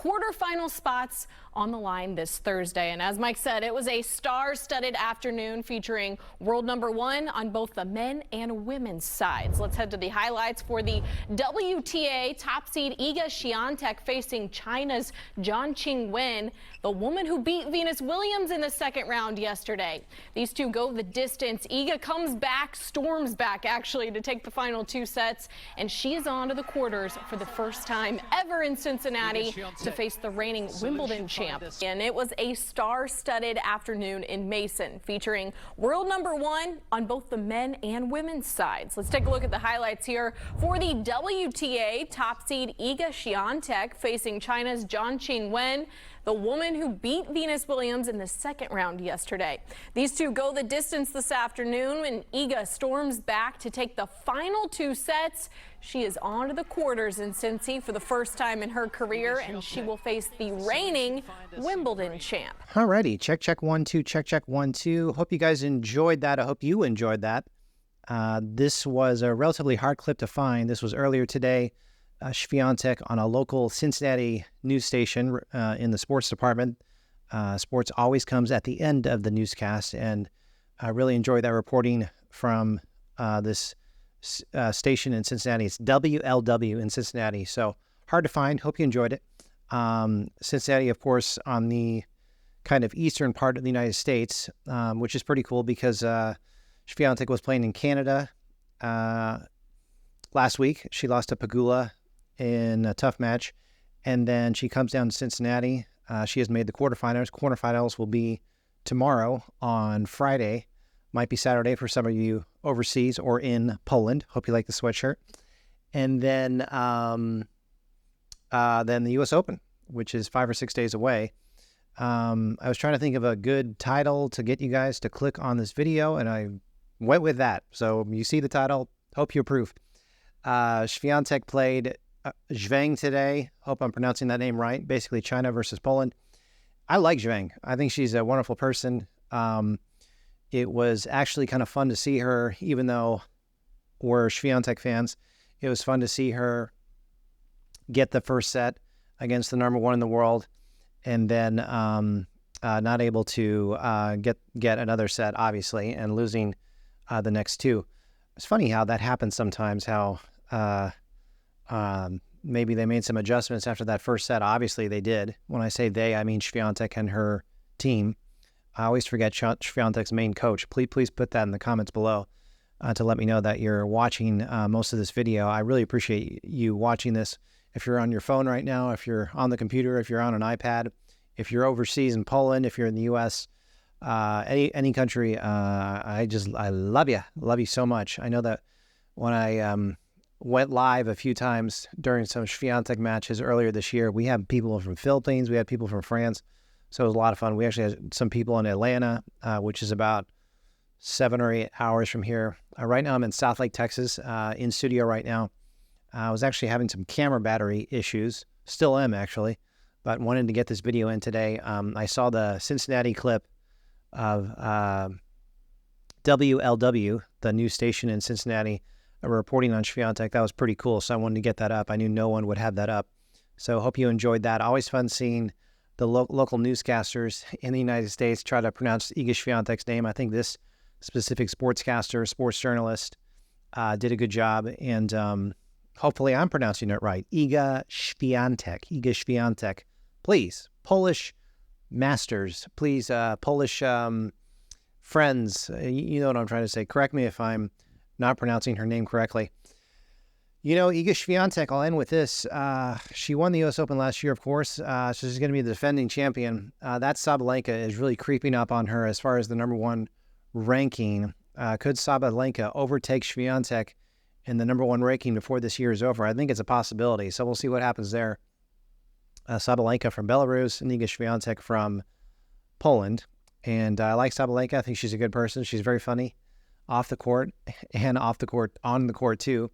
quarterfinal spots on the line this Thursday. And as Mike said, it was a star-studded afternoon featuring world number 1 on both the men and women's sides. Let's head to the highlights for the WTA top seed Iga Świątek facing China's Qinwen, the woman who beat Venus Williams in the second round yesterday. These two go the distance. Iga comes back, storms back actually, to take the final 2 sets, and she is on to the quarters for the first time ever in Cincinnati to face the reigning Wimbledon champ. And it was a star-studded afternoon in Mason, featuring world number 1 on both the men and women's sides. Let's take a look at the highlights here for the WTA top seed Iga Świątek facing China's Qinwen, the woman who beat Venus Williams in the second round yesterday. These two go the distance this afternoon, and Iga storms back to take the final 2 sets. She is on to the quarters in Cincy for the first time in her career, and she will face the reigning Wimbledon champ. Alrighty, check 1 2, check 1 2. Hope you guys enjoyed that. I hope you enjoyed that. This was a relatively hard clip to find. This was earlier today. Świątek on a local Cincinnati news station in the sports department. Sports always comes at the end of the newscast, and I really enjoyed that reporting from this station in Cincinnati. It's WLW in Cincinnati, so hard to find. Hope you enjoyed it. Cincinnati, of course, on the kind of eastern part of the United States, which is pretty cool because Świątek was playing in Canada last week. She lost to Pegula in a tough match, and then she comes down to Cincinnati. She has made the quarterfinals. Quarterfinals will be tomorrow on Friday. Might be Saturday for some of you overseas or in Poland. Hope you like the sweatshirt. And then the U.S. Open, which is 5 or 6 days away. I was trying to think of a good title to get you guys to click on this video, and I went with that. So you see the title. Hope you approve. Świątek played Zheng today. Hope I'm pronouncing that name right. Basically, China versus Poland. I like Zheng. I think she's a wonderful person. It was actually kind of fun to see her, even though we're Świątek fans. It was fun to see her get the first set against the number 1 in the world, and then not able to get another set, obviously, and losing the next 2. It's funny how that happens sometimes, how maybe they made some adjustments after that first set. Obviously, they did. When I say they, I mean Świątek and her team. I always forget Świątek's main coach. Please put that in the comments below to let me know that you're watching most of this video. I really appreciate you watching this. If you're on your phone right now, if you're on the computer, if you're on an iPad, if you're overseas in Poland, if you're in the U.S., any country, I love you so much. I know that when I went live a few times during some Świątek matches earlier this year, we had people from Philippines, we had people from France, so it was a lot of fun. We actually had some people in Atlanta, which is about 7 or 8 hours from here. Right now I'm in South Lake, Texas, in studio right now. I was actually having some camera battery issues, still am actually, but wanted to get this video in today. I saw the Cincinnati clip of WLW, the news station in Cincinnati, reporting on Świątek. That was pretty cool, so I wanted to get that up. I knew no one would have that up, so hope you enjoyed that. Always fun seeing the local newscasters in the United States try to pronounce Iga Świątek's name. I think this specific sportscaster, sports journalist, did a good job, and hopefully I'm pronouncing it right. Iga Świątek. Iga Świątek. Please, Polish masters, please, Polish friends, you know what I'm trying to say. Correct me if I'm not pronouncing her name correctly. You know, Iga Świątek, I'll end with this. She won the U.S. Open last year, of course, so she's going to be the defending champion. That Sabalenka is really creeping up on her as far as the number 1 ranking. Could Sabalenka overtake Świątek in the number 1 ranking before this year is over? I think it's a possibility, so we'll see what happens there. Sabalenka from Belarus and Iga Świątek from Poland. And I like Sabalenka. I think she's a good person. She's very funny off the court and off the court, on the court too,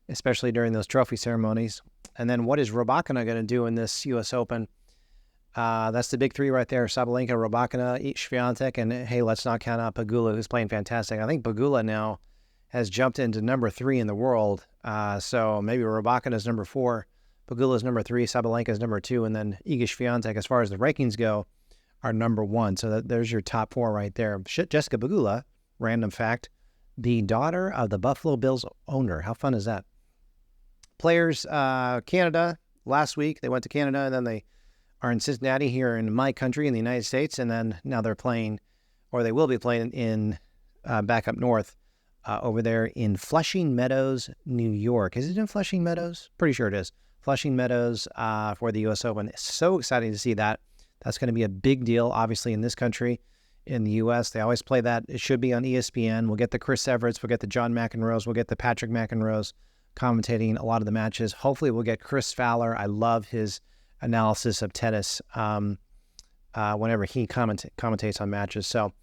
especially during those trophy ceremonies. And then what is Rybakina going to do in this U.S. Open? That's the big 3 right there. Sabalenka, Rybakina, Świątek, and hey, let's not count out Pegula, who's playing fantastic. I think Pegula now has jumped into number 3 in the world. So maybe Rybakina is number 4. Pegula's number 3, Sabalenka's number 2, and then Iga Świątek, as far as the rankings go, are number 1. So there's your top 4 right there. Jessica Pegula, random fact, the daughter of the Buffalo Bills owner. How fun is that? Players, Canada, last week, they went to Canada, and then they are in Cincinnati here in my country in the United States, and then now they're playing, or they will be playing in back up north over there in Flushing Meadows, New York. Is it in Flushing Meadows? Pretty sure it is. Flushing Meadows for the U.S. Open. So exciting to see that. That's going to be a big deal, obviously, in this country. In the U.S., they always play that. It should be on ESPN. We'll get the Chris Everetts. We'll get the John McEnroes. We'll get the Patrick McEnroes commentating a lot of the matches. Hopefully, we'll get Chris Fowler. I love his analysis of tennis whenever he commentates on matches. So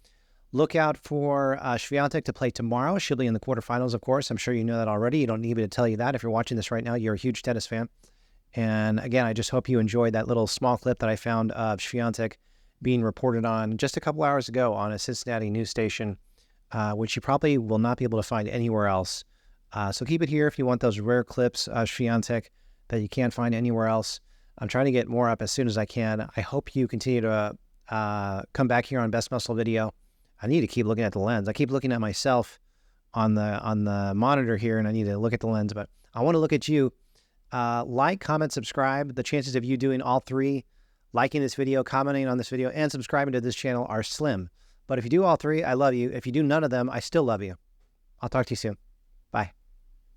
look out for Świątek to play tomorrow. She'll be in the quarterfinals, of course. I'm sure you know that already. You don't need me to tell you that. If you're watching this right now, you're a huge tennis fan. And again, I just hope you enjoyed that little small clip that I found of Świątek being reported on just a couple hours ago on a Cincinnati news station, which you probably will not be able to find anywhere else. So keep it here if you want those rare clips of Świątek that you can't find anywhere else. I'm trying to get more up as soon as I can. I hope you continue to come back here on Best Muscle Video. I need to keep looking at the lens. I keep looking at myself on the monitor here, and I need to look at the lens, but I want to look at you. Like, comment, subscribe. The chances of you doing all 3, liking this video, commenting on this video, and subscribing to this channel are slim. But if you do all 3, I love you. If you do none of them, I still love you. I'll talk to you soon. Bye.